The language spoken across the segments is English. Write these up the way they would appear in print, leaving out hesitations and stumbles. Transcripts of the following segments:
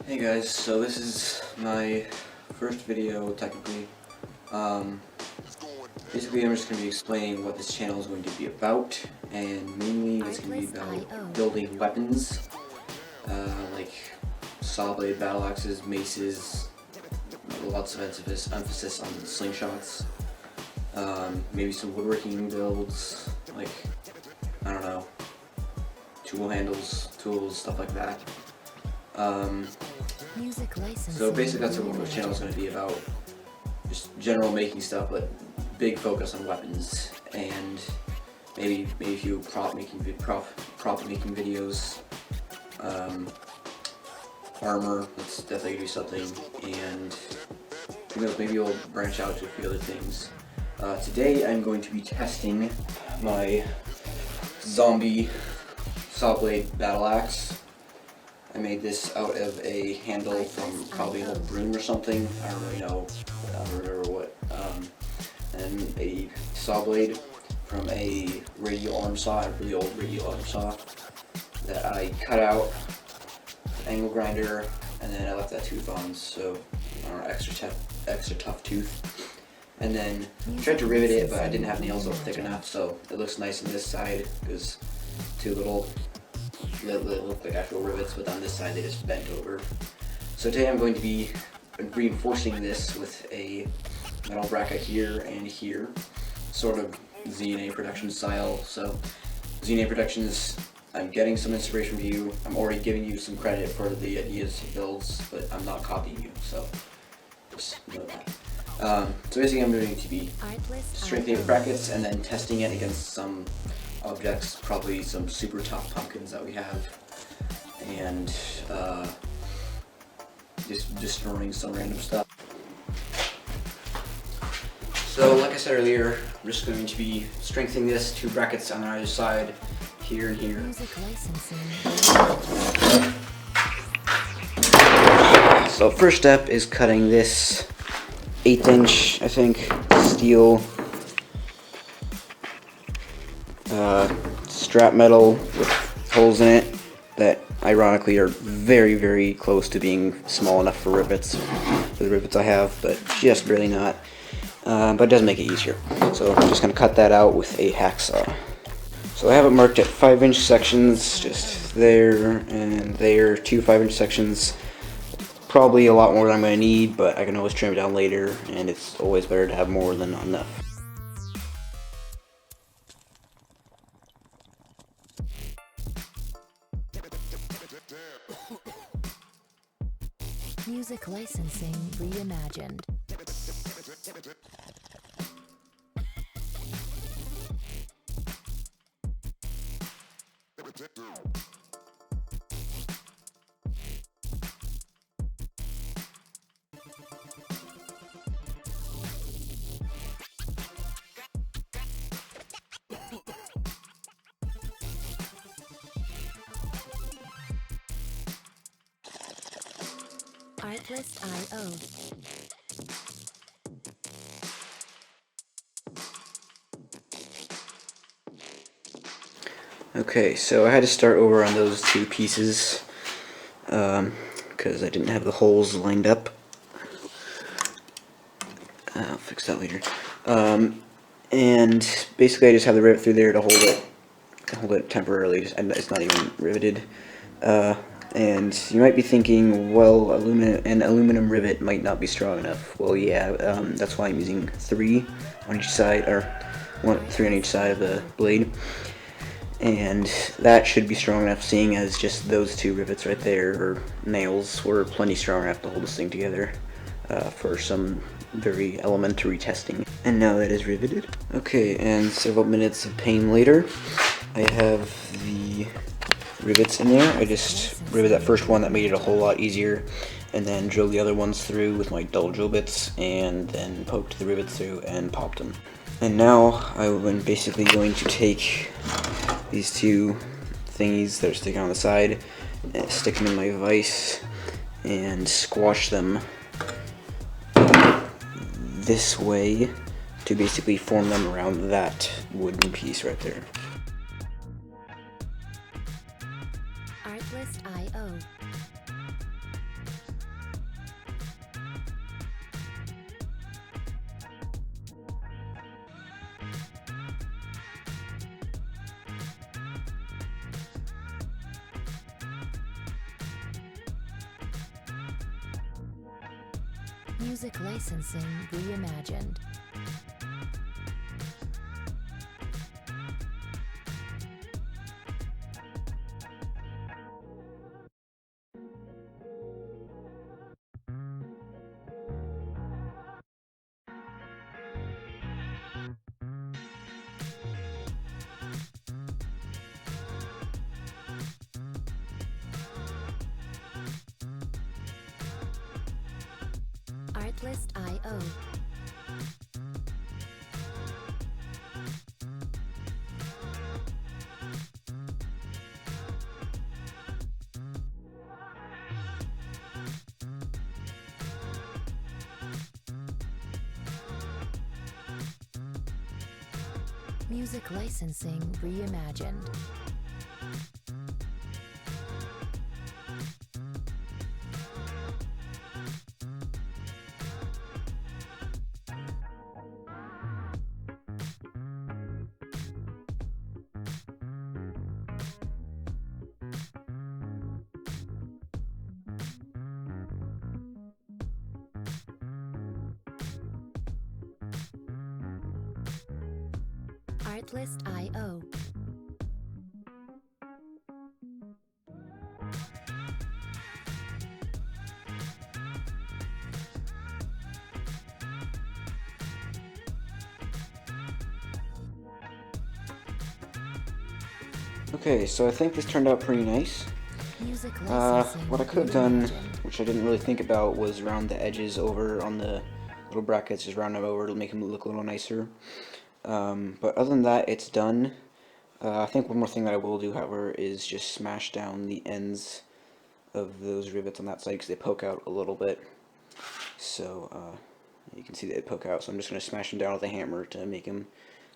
Hey guys, so this is my first video technically. Basically I'm just going to be explaining what this channel is going to be about, and mainly it's going to be about building weapons, like Sawblade Battle Axes, maces, lots of emphasis on slingshots, maybe some woodworking builds, like, I don't know, tool handles, tools, stuff like that. So basically that's what the channel is going to be about. Just general making stuff, but big focus on weapons, and maybe a few prop making videos. Armor, that's definitely gonna be something, and who knows, maybe we'll branch out to a few other things. Today I'm going to be testing my zombie Sawblade Battle Axe. I made this out of a handle from probably an old broom or something. I don't really know. I don't remember what. And a saw blade from a radial arm saw, a really old radial arm saw that I cut out, angle grinder, and then I left that tooth on, so extra tough tooth. And then I tried to rivet it, but I didn't have nails that were thick enough, so it looks nice on this side because too little. They look like actual rivets, but on this side they just bent over. So today I'm going to be reinforcing this with a metal bracket here and here, sort of ZNA production style. So ZNA Productions, I'm getting some inspiration from you. I'm already giving you some credit for the ideas of builds, but I'm not copying you, so just know that. So basically I'm going to be strengthening the brackets and then testing it against some objects, probably some super tough pumpkins that we have, and just destroying some random stuff. So like I said earlier, I'm just going to be strengthening this, 2 brackets on either side, here and here. So first step is cutting this 1/8 inch, I think, steel strap metal with holes in it that ironically are very, very close to being small enough for rivets, for the rivets I have, but just really not. But it does make it easier. So I'm just going to cut that out with a hacksaw. So I have it marked at 5-inch sections, just there and there, 2 5-inch sections. Probably a lot more than I'm going to need, but I can always trim it down later, and it's always better to have more than not enough. Music licensing reimagined. Artlist.io. Okay, so I had to start over on those 2 pieces because I didn't have the holes lined up. I'll fix that later. And basically I just have the rivet through there to hold it temporarily. It's not even riveted. And you might be thinking, well, an aluminum rivet might not be strong enough. Well, yeah, that's why I'm using 3 on each side, or 3 on each side of the blade. And that should be strong enough, seeing as just those 2 rivets right there, or nails, were plenty strong enough to hold this thing together for some very elementary testing. And now that is riveted. Okay, and several minutes of pain later, I have the rivets in there. I just riveted that first one, that made it a whole lot easier, and then drilled the other ones through with my dull drill bits, and then poked the rivets through and popped them. And now I'm basically going to take these 2 thingies that are sticking on the side and stick them in my vise and squash them this way to basically form them around that wooden piece right there. Artlist.io. Music licensing reimagined. Artlist.io. Music licensing reimagined. Artlist.io. Okay, so I think this turned out pretty nice. Music What I could have done, reimagined. which I didn't really think about, was round the edges over on the little brackets, just round them over to make them look a little nicer. But other than that, it's done. I think one more thing that I will do, however, is just smash down the ends of those rivets on that side because they poke out a little bit. So you can see that they poke out, so I'm just going to smash them down with a hammer to make them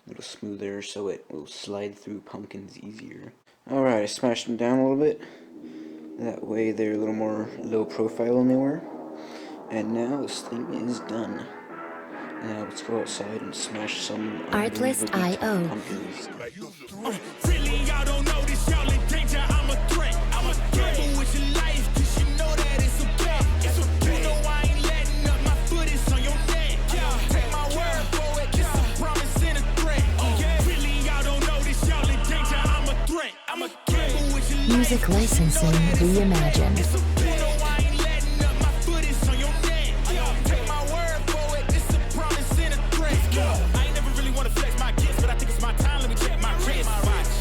a little smoother so it will slide through pumpkins easier. Alright, I smashed them down a little bit. That way they're a little more low profile than they were. And now this thing is done. Now let's go outside and smash some Artlist.io. pumpkins. Really, y'all don't know this, y'all in danger. I'm a threat. I'm a gamble with your life, 'cause you know that it's okay. It's okay. You know I ain't letting up, my foot is on your neck. Yeah, take my word for it, it's a promise and a threat. Really, y'all don't know this, y'all in danger. I'm a threat. I'm a gamble with your life. Music licensing reimagined. You know I ain't letting up, my foot is on your neck. Take my word for it, it's a promise and a threat. I ain't never really wanna flex my gifts, but I think it's my time. Let me check my wrist.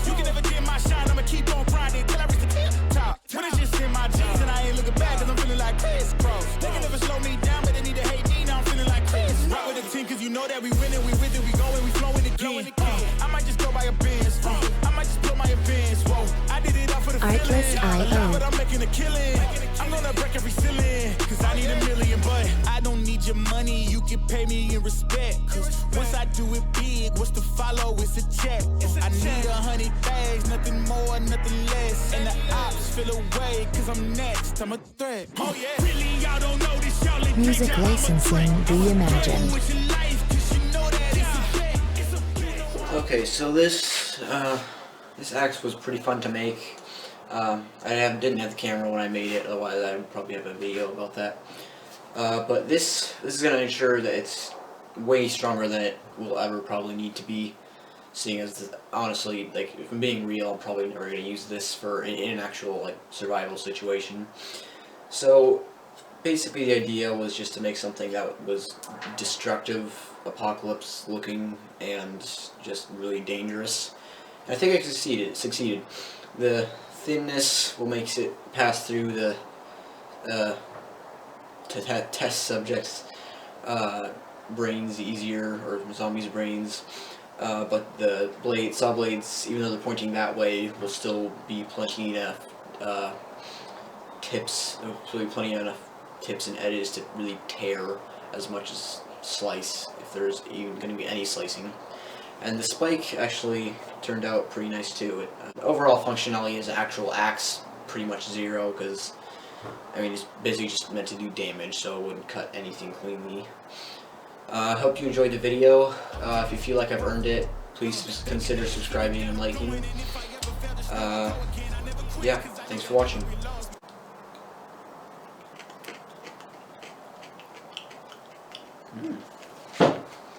You can never get my shine, I'ma keep on grinding till I reach the tip top. When it's just in my jeans and I ain't looking back, 'cause I'm feeling like Chris Cross. They can never slow me down, but they need to hate me. Now I'm feeling like Chris. Rock with the team, 'cause you know that we winning, we with it, we going, we flowing again. I might just go by a Benz. I might just blow my advance. Whoa, I did it all for the Artlist.io. but I'm making a killing. I'm gonna break every ceiling, 'cause I need a million, but I don't need your money, you can pay me in respect. 'Cause once I do it big, what's to follow is a check. I need 100 bags, nothing more, nothing less. And the ops feel away, 'cause I'm next, I'm a threat. Oh yeah, really, y'all don't know this, y'all in Music danger. I'm a licensing threat. reimagined. With your life, 'cause you know that it's a bet. It's a bet. Okay, so this axe was pretty fun to make. Didn't have the camera when I made it, otherwise I would probably have a video about that. But this is going to ensure that it's way stronger than it will ever probably need to be, seeing as, honestly, like, if I'm being real, I'm probably never going to use this in an actual, like, survival situation. So basically the idea was just to make something that was destructive, apocalypse looking, and just really dangerous. And I think I succeeded. The thinness will make it pass through the test subjects' brains easier, or zombies' brains. But the saw blades, even though they're pointing that way, will still be plenty enough tips and edges to really tear as much as slice, if there's even going to be any slicing. And the spike actually turned out pretty nice too. Overall functionality as an actual axe, pretty much zero, because I mean it's basically just meant to do damage, so it wouldn't cut anything cleanly. I hope you enjoyed the video. If you feel like I've earned it, please consider subscribing and liking. Yeah, thanks for watching. Mm.